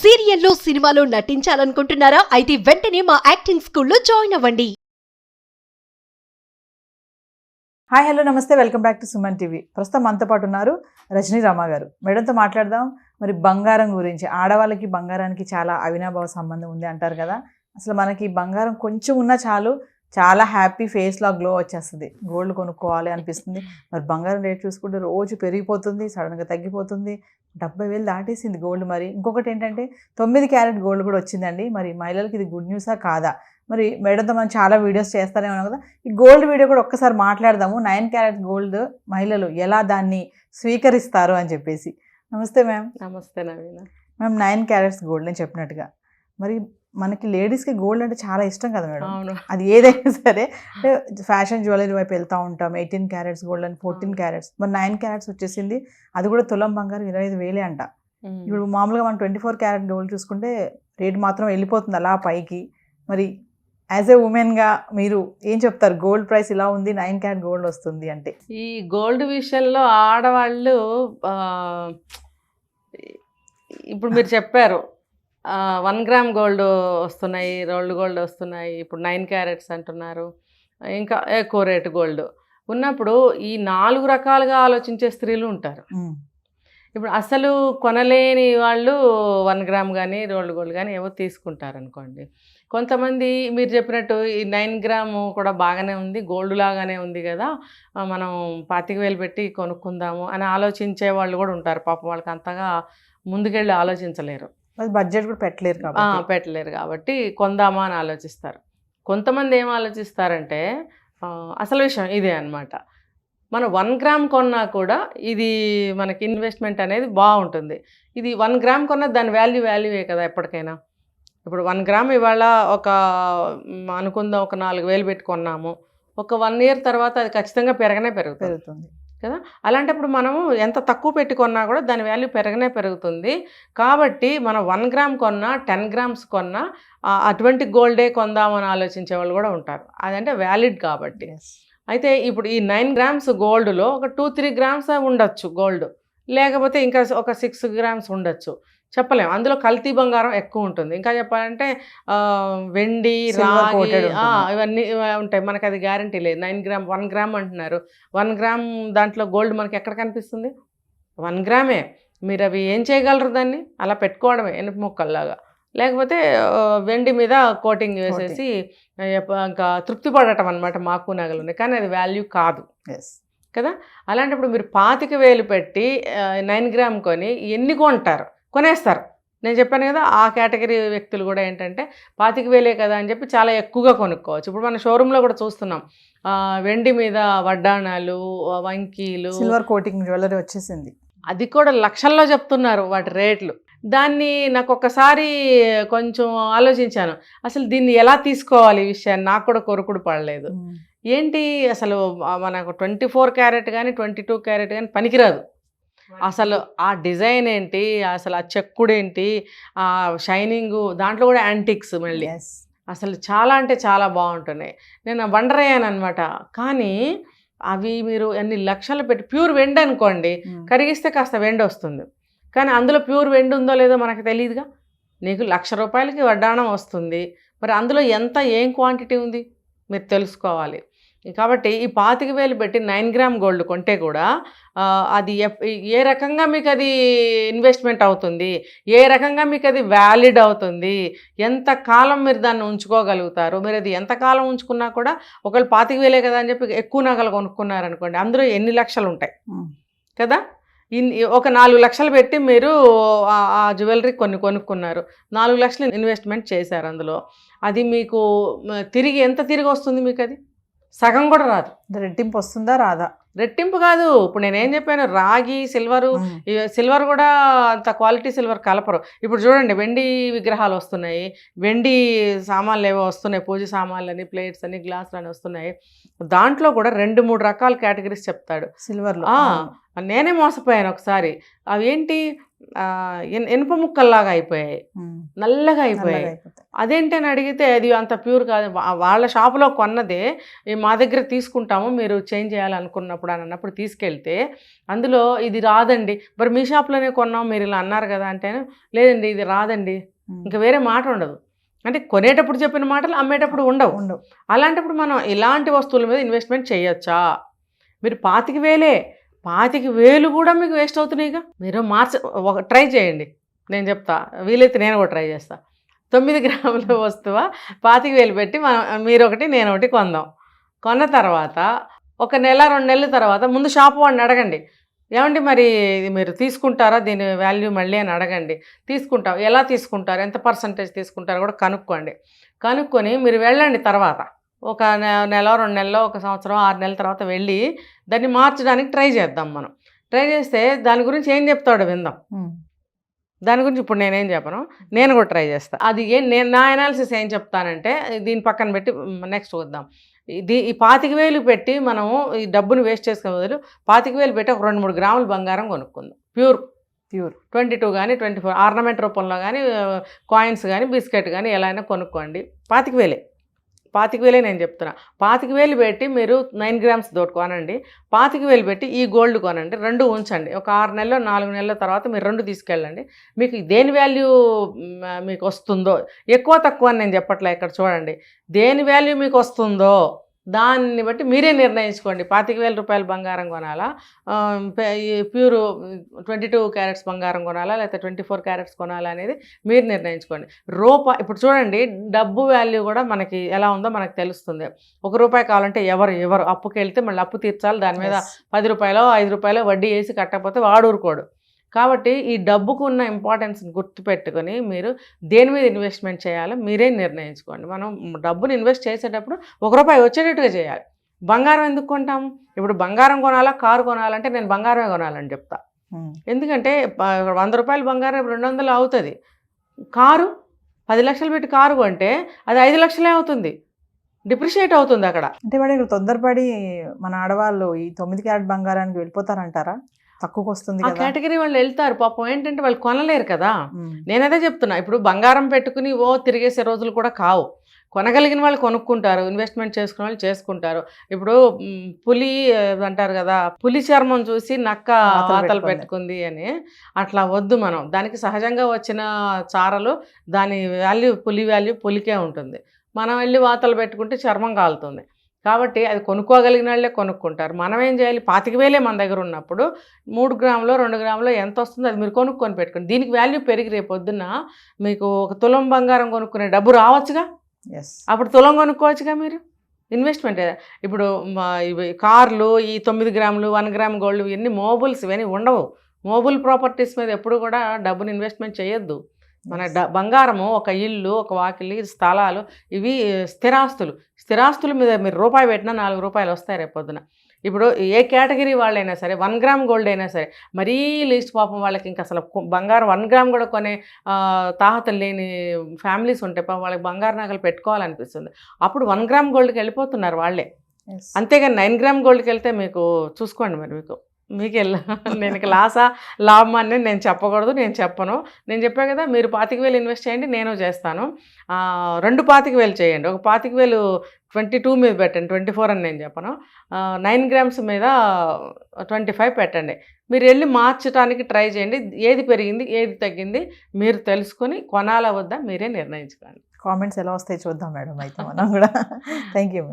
సీరియల్లో సినిమాలో నటించాలనుకుంటున్నారా? అయితే వెంటనే మా యాక్టింగ్ స్కూల్లో జాయిన్ అవ్వండి. హాయ్ హలో నమస్తే, welcome back to Suman TV. ప్రస్తుతం మనతో పాటు ఉన్నారు రజనీ రామ గారు. మేడంతో మాట్లాడదాం. మరి బంగారం గురించి, ఆడవాళ్ళకి బంగారానికి చాలా అవినాభావ సంబంధం ఉంది అంటారు కదా. అసలు మనకి బంగారం కొంచెం ఉన్నా చాలు, చాలా హ్యాపీ ఫేస్లో గ్లో వచ్చేస్తుంది. గోల్డ్ కొనుక్కోవాలి అనిపిస్తుంది. మరి బంగారం రేట్ చూసుకుంటే రోజు పెరిగిపోతుంది, సడన్గా తగ్గిపోతుంది. 70,000 దాటేసింది గోల్డ్. మరి ఇంకొకటి ఏంటంటే 9 క్యారెట్ గోల్డ్ కూడా వచ్చిందండి. మరి మహిళలకి ఇది గుడ్ న్యూసా కాదా? మరి మేడంతో మనం చాలా వీడియోస్ చేస్తూనే ఉన్నాం కదా. ఈ గోల్డ్ వీడియో కూడా ఒక్కసారి మాట్లాడదాము. 9 క్యారెట్ గోల్డ్ మహిళలు ఎలా దాన్ని స్వీకరిస్తారు అని చెప్పేసి. నమస్తే మ్యామ్. నమస్తే నవీన. మ్యామ్, 9 క్యారెట్స్ గోల్డ్ అని చెప్పినట్టుగా, మరి మనకి లేడీస్కి గోల్డ్ అంటే చాలా ఇష్టం కదా మేడం. అవును. అది ఏదైనా సరే, ఫ్యాషన్ జ్యువెలరీ వైపు వెళ్తూ ఉంటాం. 18 క్యారెట్స్ గోల్డ్ అని, 14 క్యారెట్స్, మరి 9 క్యారెట్స్ వచ్చేసింది. అది కూడా తులం బంగారం 25,000 అంట. ఇప్పుడు మామూలుగా మనం 24 క్యారెట్ గోల్డ్ చూసుకుంటే రేట్ మాత్రం వెళ్ళిపోతుంది అలా పైకి. మరి యాజ్ ఏ ఉమెన్గా మీరు ఏం చెప్తారు? గోల్డ్ ప్రైస్ ఇలా ఉంది, 9 క్యారెట్ గోల్డ్ వస్తుంది అంటే. ఈ గోల్డ్ విషయంలో ఆడవాళ్ళు ఇప్పుడు మీరు చెప్పారు 1 గ్రామ్ గోల్డ్ వస్తున్నాయి, రోల్డ్ గోల్డ్ వస్తున్నాయి, ఇప్పుడు 9 క్యారెట్స్ అంటున్నారు, ఇంకా ఎక్కువ రేటు గోల్డ్ ఉన్నప్పుడు ఈ 4 రకాలుగా ఆలోచించే స్త్రీలు ఉంటారు. ఇప్పుడు అసలు కొనలేని వాళ్ళు 1 గ్రామ్ కానీ రోల్డ్ గోల్డ్ కానీ ఏవో తీసుకుంటారు అనుకోండి. కొంతమంది మీరు చెప్పినట్టు ఈ 9 గ్రామ్ కూడా బాగానే ఉంది, గోల్డ్ లాగానే ఉంది కదా, మనం 25,000 పెట్టి కొనుక్కుందాము అని ఆలోచించే వాళ్ళు కూడా ఉంటారు. పాపం వాళ్ళకి అంతగా ముందుకెళ్ళి ఆలోచించలేరు, బడ్జెట్ కూడా పెట్టలేరు కాబట్టి కొందామా అని ఆలోచిస్తారు. కొంతమంది ఏం ఆలోచిస్తారంటే అసలు విషయం ఇదే అన్నమాట. మనం 1 గ్రామ్ కొన్నా కూడా ఇది మనకి ఇన్వెస్ట్మెంట్ అనేది బాగుంటుంది. ఇది 1 గ్రామ్ కొన్నా దాని వాల్యూవే కదా ఎప్పటికైనా. ఇప్పుడు 1 గ్రామ్ ఇవాళ అనుకుందాం ఒక 4,000 పెట్టి కొన్నాము, ఒక 1 ఇయర్ తర్వాత అది ఖచ్చితంగా పెరుగుతుంది కదా. అలాంటప్పుడు మనము ఎంత తక్కువ పెట్టి కొన్నా కూడా దాని వాల్యూ పెరుగుతుంది. కాబట్టి మనం 1 గ్రామ్ కొన్నా 10 గ్రామ్స్ కొన్నా అటువంటి గోల్డే కొందామని ఆలోచించే వాళ్ళు కూడా ఉంటారు. అదంటే వ్యాలిడ్ కాబట్టి. అయితే ఇప్పుడు ఈ 9 గ్రామ్స్ గోల్డ్లో ఒక 2-3 గ్రామ్స్ ఉండొచ్చు గోల్డ్, లేకపోతే ఇంకా ఒక 6 గ్రామ్స్ ఉండొచ్చు, చెప్పలేము. అందులో కల్తీ బంగారం ఎక్కువ ఉంటుంది. ఇంకా చెప్పాలంటే వెండి, రాగి ఇవన్నీ ఉంటాయి. మనకు అది గ్యారంటీ లేదు. 9 గ్రామ్ 1 గ్రామ్ అంటున్నారు. 1 గ్రామ్ దాంట్లో గోల్డ్ మనకి ఎక్కడ కనిపిస్తుంది? 1 గ్రామే. మీరు అవి ఏం చేయగలరు? దాన్ని అలా పెట్టుకోవడమే ఎనుపు మొక్కల్లాగా, లేకపోతే వెండి మీద కోటింగ్ వేసేసి ఇంకా తృప్తి పడటం అనమాట. మాకు నగలు ఉన్నాయి కానీ అది వాల్యూ కాదు కదా. అలాంటప్పుడు మీరు 25,000 పెట్టి 9 గ్రామ్ కొని ఎన్ని కొంటారు? కొనేస్తారు. నేను చెప్పాను కదా, ఆ కేటగిరీ వ్యక్తులు కూడా ఏంటంటే 25,000 కదా అని చెప్పి చాలా ఎక్కువగా కొనుక్కోవచ్చు. ఇప్పుడు మన షోరూంలో కూడా చూస్తున్నాం, వెండి మీద వడ్డాణాలు, వంకీలు, సిల్వర్ కోటింగ్ జ్యువెలరీ వచ్చేసింది. అది కూడా లక్షల్లో చెప్తున్నారు వాటి రేట్లు. దాన్ని నాకు ఒక్కసారి కొంచెం ఆలోచించాను, అసలు దీన్ని ఎలా తీసుకోవాలి ఈ విషయాన్ని. నాకు కూడా కొరుకుడు పడలేదు. ఏంటి అసలు మనకు 24 క్యారెట్ కానీ 22 క్యారెట్ కానీ పనికిరాదు. అసలు ఆ డిజైన్ ఏంటి, అసలు ఆ చెక్కుడు ఏంటి, ఆ షైనింగు, దాంట్లో కూడా యాంటిక్స్ మళ్ళీ అసలు చాలా అంటే చాలా బాగుంటున్నాయి. నేను వండర్ అయ్యాను అనమాట. కానీ అవి మీరు ఎన్ని లక్షలు పెట్టి, ప్యూర్ వెండి అనుకోండి, కరిగిస్తే కాస్త వెండి వస్తుంది, కానీ అందులో ప్యూర్ వెండి ఉందో లేదో మనకు తెలియదుగా. నీకు 1,00,000 రూపాయలకి వడ్డాణం వస్తుంది, మరి అందులో ఏం క్వాంటిటీ ఉంది మీరు తెలుసుకోవాలి. కాబట్టి ఈ 25,000 పెట్టి 9 గ్రామ్ గోల్డ్ కొంటే కూడా అది ఏ రకంగా మీకు అది ఇన్వెస్ట్మెంట్ అవుతుంది, ఏ రకంగా మీకు అది వ్యాలిడ్ అవుతుంది, ఎంత కాలం మీరు దాన్ని ఉంచుకోగలుగుతారు. మీరు అది ఎంతకాలం ఉంచుకున్నా కూడా, ఒకవేళ 25,000 కదా అని చెప్పి ఎక్కువ నగలు కొనుక్కున్నారనుకోండి, అందులో ఎన్ని లక్షలు ఉంటాయి కదా. ఒక 4 లక్షలు పెట్టి మీరు ఆ జ్యువెలరీ కొనుక్కున్నారు, 4 లక్షలు ఇన్వెస్ట్మెంట్ చేశారు అందులో. అది మీకు ఎంత తిరిగి వస్తుంది? మీకు అది సగం కూడా రాదు. రెట్టింపు వస్తుందా రాదా? రెట్టింపు కాదు. ఇప్పుడు నేనేం చెప్పాను, రాగి, సిల్వర్ కూడా అంత క్వాలిటీ సిల్వర్ కలపరు. ఇప్పుడు చూడండి, వెండి విగ్రహాలు వస్తున్నాయి, వెండి సామాన్లు ఏవో వస్తున్నాయి, పూజ సామాన్లు అని, ప్లేట్స్ అని, గ్లాసులు అని వస్తున్నాయి. దాంట్లో కూడా 2-3 రకాల కేటగిరీస్ చెప్తాడు సిల్వర్లో. నేనే మోసపోయాను ఒకసారి. అవి ఏంటి, ఇనుప ముక్కల్లాగా అయిపోయాయి, నల్లగా అయిపోయాయి. అదేంటని అడిగితే అది అంత ప్యూర్ కాదు, వాళ్ళ షాపులో కొన్నదే మా దగ్గర తీసుకుంటాము మీరు చేంజ్ చేయాలనుకున్నప్పుడు అని అన్నప్పుడు తీసుకెళ్తే అందులో ఇది రాదండి, మరి మీ షాప్లోనే కొన్నాం మీరు ఇలా అన్నారు కదా అంటే లేదండి ఇది రాదండి, ఇంకా వేరే మాట ఉండదు. అంటే కొనేటప్పుడు చెప్పిన మాటలు అమ్మేటప్పుడు ఉండవు. అలాంటప్పుడు మనం ఇలాంటి వస్తువుల మీద ఇన్వెస్ట్మెంట్ చేయొచ్చా? మీరు 25,000 కూడా మీకు వేస్ట్ అవుతున్నాయిగా. మీరు ట్రై చేయండి, నేను చెప్తా, వీలైతే నేను కూడా ట్రై చేస్తా. 9 గ్రాముల వస్తువు 25,000 పెట్టి మీరు ఒకటి నేను ఒకటి కొందాం. కొన్న తర్వాత 1 నెల 2 నెలల తర్వాత ముందు షాపు వాడిని అడగండి, ఏమండి మరి మీరు తీసుకుంటారా దీని వాల్యూ మళ్ళీ అని అడగండి. తీసుకుంటాం, ఎలా తీసుకుంటారు, ఎంత పర్సంటేజ్ తీసుకుంటారో కూడా కనుక్కొని మీరు వెళ్ళండి. తర్వాత 1 నెల 2 నెలలో 1 సంవత్సరం 6 నెలల తర్వాత వెళ్ళి దాన్ని మార్చడానికి ట్రై చేద్దాం. మనం ట్రై చేస్తే దాని గురించి ఏం చెప్తాడో విందాం. దాని గురించి ఇప్పుడు నేనేం చెప్పను, నేను కూడా ట్రై చేస్తాను. అది నా అనాలిసిస్ ఏం చెప్తానంటే దీని పక్కన పెట్టి నెక్స్ట్ వద్దాం. ఈ 25,000 పెట్టి మనము ఈ డబ్బును వేస్ట్ చేసుకునే బదులు 25,000 పెట్టి ఒక 2-3 గ్రాములు బంగారం కొనుక్కుందాం. ప్యూర్ 22 కానీ 24 ఆర్నమెంట్ రూపంలో కానీ కాయిన్స్ కానీ బిస్కెట్ కానీ ఎలా అయినా కొనుక్కోండి. 25,000 నేను చెప్తున్నా. 25,000 పెట్టి మీరు 9 గ్రామ్స్ తోటి కొనండి. 25,000 పెట్టి ఈ గోల్డ్ కొనండి, 2 ఉంచండి. ఒక 6 నెలలో 4 నెలల తర్వాత మీరు 2 తీసుకెళ్ళండి. మీకు దేని వాల్యూ మీకు వస్తుందో, ఎక్కువ తక్కువ అని నేను చెప్పట్లే, ఇక్కడ చూడండి, దేని వాల్యూ మీకు వస్తుందో దాన్ని బట్టి మీరే నిర్ణయించుకోండి. 25,000 రూపాయల బంగారం కొనాలా, ప్యూర్ 22 క్యారెట్స్ బంగారం కొనాలా, లేకపోతే 24 క్యారెట్స్ కొనాలా అనేది మీరు నిర్ణయించుకోండి. ఇప్పుడు చూడండి, డబ్బు వాల్యూ కూడా మనకి ఎలా ఉందో మనకు తెలుస్తుంది. ₹1 కావాలంటే ఎవరు అప్పుకి వెళ్తే మళ్ళీ అప్పు తీర్చాలి, దాని మీద ₹10 ₹5 వడ్డీ వేసి కట్టకపోతే వాడు ఊరుకోడు. కాబట్టి ఈ డబ్బుకు ఉన్న ఇంపార్టెన్స్ని గుర్తుపెట్టుకొని మీరు దేని మీద ఇన్వెస్ట్మెంట్ చేయాలో మీరే నిర్ణయించుకోండి. మనం డబ్బుని ఇన్వెస్ట్ చేసేటప్పుడు ₹1 వచ్చేటట్టుగా చేయాలి. బంగారం ఎందుకు కొంటాము? ఇప్పుడు బంగారం కొనాలా, కారు కొనాలంటే నేను బంగారమే కొనాలని చెప్తా. ఎందుకంటే ₹100 బంగారం 200 అవుతుంది. కారు 10 లక్షలు పెట్టి కారు కొంటే అది 5 లక్షలే అవుతుంది, డిప్రిషియేట్ అవుతుంది అక్కడ. అంటే వాడు ఇక్కడ తొందరపడి మన ఆడవాళ్ళు ఈ 9 క్యారెట్ బంగారానికి వెళ్ళిపోతారంటారా? తక్కువకి వస్తుంది ఆ కేటగిరీ వాళ్ళు వెళ్తారు. పాపం ఏంటంటే వాళ్ళు కొనలేరు కదా. నేనదే చెప్తున్నా, ఇప్పుడు బంగారం పెట్టుకుని తిరిగేసే రోజులు కూడా కావు. కొనగలిగిన వాళ్ళు కొనుక్కుంటారు, ఇన్వెస్ట్మెంట్ చేసుకునే వాళ్ళు చేసుకుంటారు. ఇప్పుడు పులి అంటారు కదా, పులి చర్మం చూసి నక్క ఆతలు పెట్టుకుంది అని, అట్లా వద్దు. మనం దానికి సహజంగా వచ్చిన చారలు, దాని వాల్యూ పులి వాల్యూ పులికే ఉంటుంది. మనం వెళ్ళి వాతలు పెట్టుకుంటే చర్మం కాలుతుంది. కాబట్టి అది కొనుక్కోగలిగిన వాళ్ళే కొనుక్కుంటారు. మనం ఏం చేయాలి, 25,000 మన దగ్గర ఉన్నప్పుడు 3 గ్రాములో 2 గ్రాములో ఎంత వస్తుందో అది మీరు కొనుక్కొని పెట్టుకోండి. దీనికి వాల్యూ పెరిగి రేపు పొద్దున్న మీకు 1 తులం బంగారం కొనుక్కునే డబ్బు రావచ్చుగా, అప్పుడు తులం కొనుక్కోవచ్చుగా మీరు. ఇన్వెస్ట్మెంట్ ఇప్పుడు ఇవి కార్లు, ఈ 9 గ్రాములు 1 గ్రామ్ గోల్డ్, ఇవన్నీ మోబుల్స్, ఇవన్నీ ఉండవు. మోబుల్ ప్రాపర్టీస్ మీద ఎప్పుడు కూడా డబ్బుని ఇన్వెస్ట్మెంట్ చేయొద్దు. మన బంగారము, ఒక ఇల్లు, ఒక వాకిలి, స్థలాలు, ఇవి స్థిరాస్తుల మీద మీరు ₹1 పెట్టినా ₹4 వస్తాయి రేపు పొద్దున. ఇప్పుడు ఏ కేటగిరీ వాళ్ళైనా సరే, 1 గ్రామ్ గోల్డ్ అయినా సరే, మరీ లీస్ట్ పాపం వాళ్ళకి ఇంకా అసలు బంగారం 1 గ్రామ్ కూడా కొనే తాహతలు లేని ఫ్యామిలీస్ ఉంటాయి. పాపం వాళ్ళకి బంగారు నగలు పెట్టుకోవాలనిపిస్తుంది. అప్పుడు 1 గ్రామ్ గోల్డ్కి వెళ్ళిపోతున్నారు వాళ్ళే. అంతేగాని 9 గ్రామ్ గోల్డ్కి వెళ్తే మీకు చూసుకోండి, మరి మీకు నేను లాసా లాభమా అని నేను చెప్పకూడదు, నేను చెప్పను. నేను చెప్పా కదా, మీరు 25,000 ఇన్వెస్ట్ చేయండి, నేను చేస్తాను. 2 25,000 చేయండి. ఒక 25,000 22 మీద పెట్టండి, 24 అని నేను చెప్పను. 9 గ్రామ్స్ మీద 25 పెట్టండి. మీరు వెళ్ళి మార్చడానికి ట్రై చేయండి. ఏది పెరిగింది ఏది తగ్గింది మీరు తెలుసుకొని కొనాలా వద్దా మీరే నిర్ణయించుకోండి. కామెంట్స్ ఎలా వస్తాయి చూద్దాం మేడం అయితే మనం కూడా. Thank you.